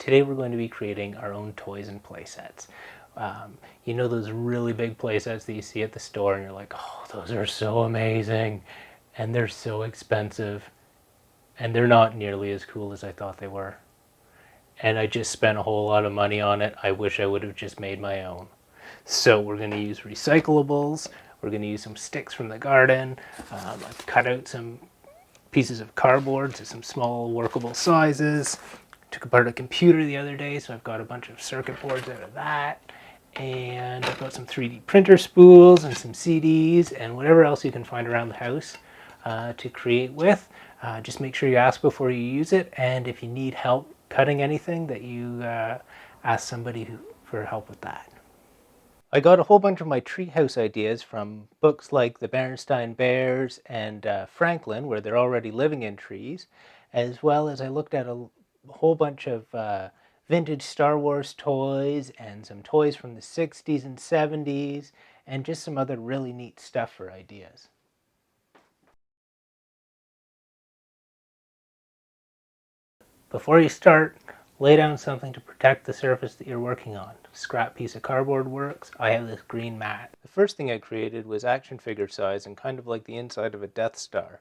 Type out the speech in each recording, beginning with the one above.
Today we're going to be creating our own toys and play sets. You know those really big play sets that you see at the store and you're like, oh, those are so amazing and they're so expensive and they're not nearly as cool as I thought they were. And I just spent a whole lot of money on it. I wish I would have just made my own. So we're going to use recyclables. We're going to use some sticks from the garden. I've cut out some pieces of cardboard to some small workable sizes. Took apart a computer the other day, so I've got a bunch of circuit boards out of that. And I've got some 3D printer spools and some CDs and whatever else you can find around the house to create with. Just make sure you ask before you use it, and if you need help cutting anything, that you ask somebody for help with that. I got a whole bunch of my treehouse ideas from books like The Berenstain Bears and Franklin, where they're already living in trees, as well as I looked at a whole bunch of vintage Star Wars toys and some toys from the 60s and 70s, and just some other really neat stuff for ideas. Before you start, lay down something to protect the surface that you're working on. Scrap piece of cardboard works. I have this green mat. The first thing I created was action figure size and kind of like the inside of a Death Star.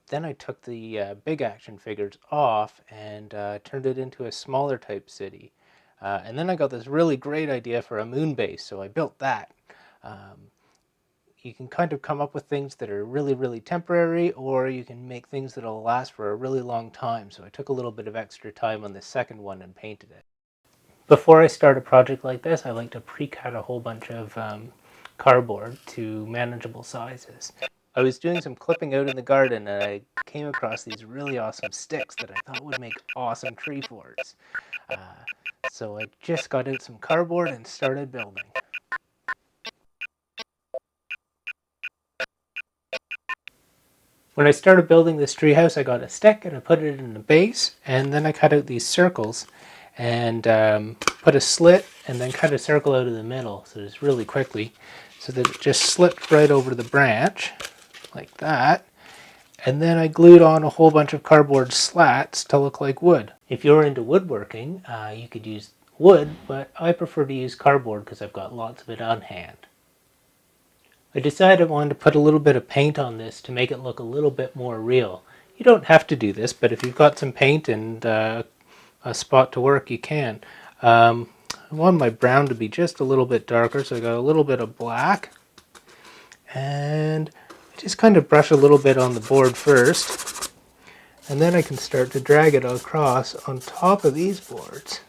Then I took the big action figures off and turned it into a smaller type city. And then I got this really great idea for a moon base, so I built that. You can kind of come up with things that are really, really temporary, or you can make things that'll last for a really long time. So I took a little bit of extra time on the second one and painted it. Before I start a project like this, I like to pre-cut a whole bunch of cardboard to manageable sizes. I was doing some clipping out in the garden and I came across these really awesome sticks that I thought would make awesome tree forts. So I just got out some cardboard and started building. When I started building this treehouse, I got a stick and I put it in the base, and then I cut out these circles and put a slit and then cut a circle out of the middle, so just really quickly, so that it just slipped right over the branch like that. And then I glued on a whole bunch of cardboard slats to look like wood. If you're into woodworking, you could use wood, but I prefer to use cardboard because I've got lots of it on hand. I decided I wanted to put a little bit of paint on this to make it look a little bit more real. You don't have to do this, but if you've got some paint and a spot to work, you can. I want my brown to be just a little bit darker, so I got a little bit of black. And I just kind of brush a little bit on the board first. And then I can start to drag it across on top of these boards.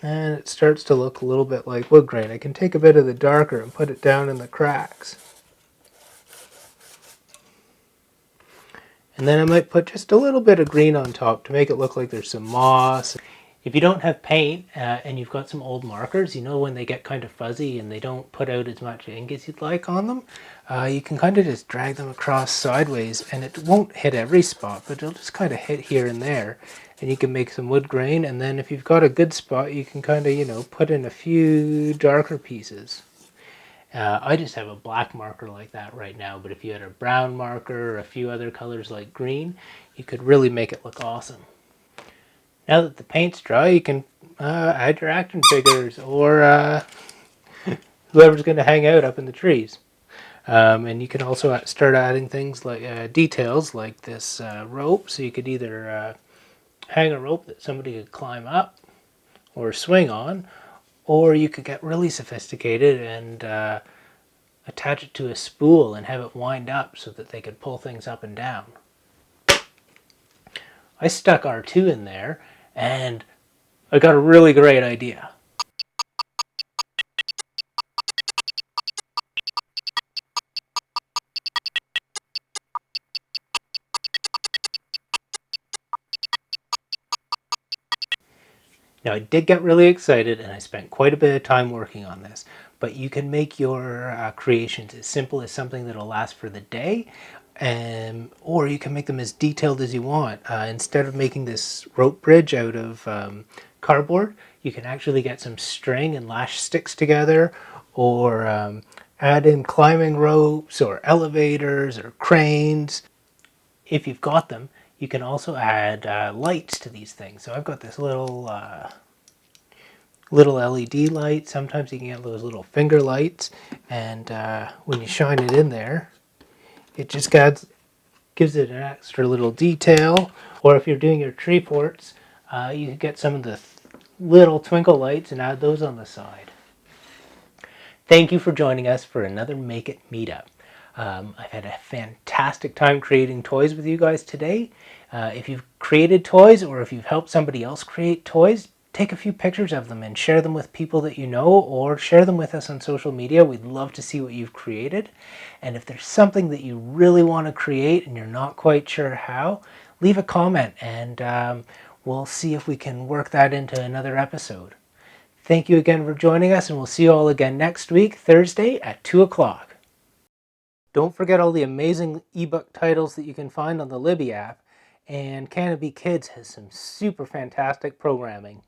And it starts to look a little bit like wood grain. I can take a bit of the darker and put it down in the cracks. And then I might put just a little bit of green on top to make it look like there's some moss. If you don't have paint and you've got some old markers, you know when they get kind of fuzzy and they don't put out as much ink as you'd like on them, you can kind of just drag them across sideways, and it won't hit every spot, but it'll just kind of hit here and there. And you can make some wood grain, and then if you've got a good spot, you can kind of, put in a few darker pieces. I just have a black marker like that right now, but if you had a brown marker or a few other colors like green, you could really make it look awesome. Now that the paint's dry, you can add your action figures or whoever's going to hang out up in the trees. And you can also start adding things like details like this rope, so you could either hang a rope that somebody could climb up or swing on, or you could get really sophisticated and attach it to a spool and have it wind up so that they could pull things up and down. I stuck R2 in there and I got a really great idea. Now I did get really excited and I spent quite a bit of time working on this, but you can make your creations as simple as something that'll last for the day, or you can make them as detailed as you want. Instead of making this rope bridge out of cardboard, you can actually get some string and lash sticks together, or add in climbing ropes or elevators or cranes. If you've got them, You can also add lights to these things. So I've got this little LED light. Sometimes you can get those little finger lights, and when you shine it in there, it just gives it an extra little detail. Or if you're doing your tree ports, you can get some of the little twinkle lights and add those on the side. Thank you for joining us for another Make It Meetup. I've had a fantastic time creating toys with you guys today. If you've created toys or if you've helped somebody else create toys, take a few pictures of them and share them with people that you know, or share them with us on social media. We'd love to see what you've created. And if there's something that you really want to create and you're not quite sure how, leave a comment, and we'll see if we can work that into another episode. Thank you again for joining us, and we'll see you all again next week, Thursday at 2 o'clock. Don't forget all the amazing ebook titles that you can find on the Libby app, and Canopy Kids has some super fantastic programming.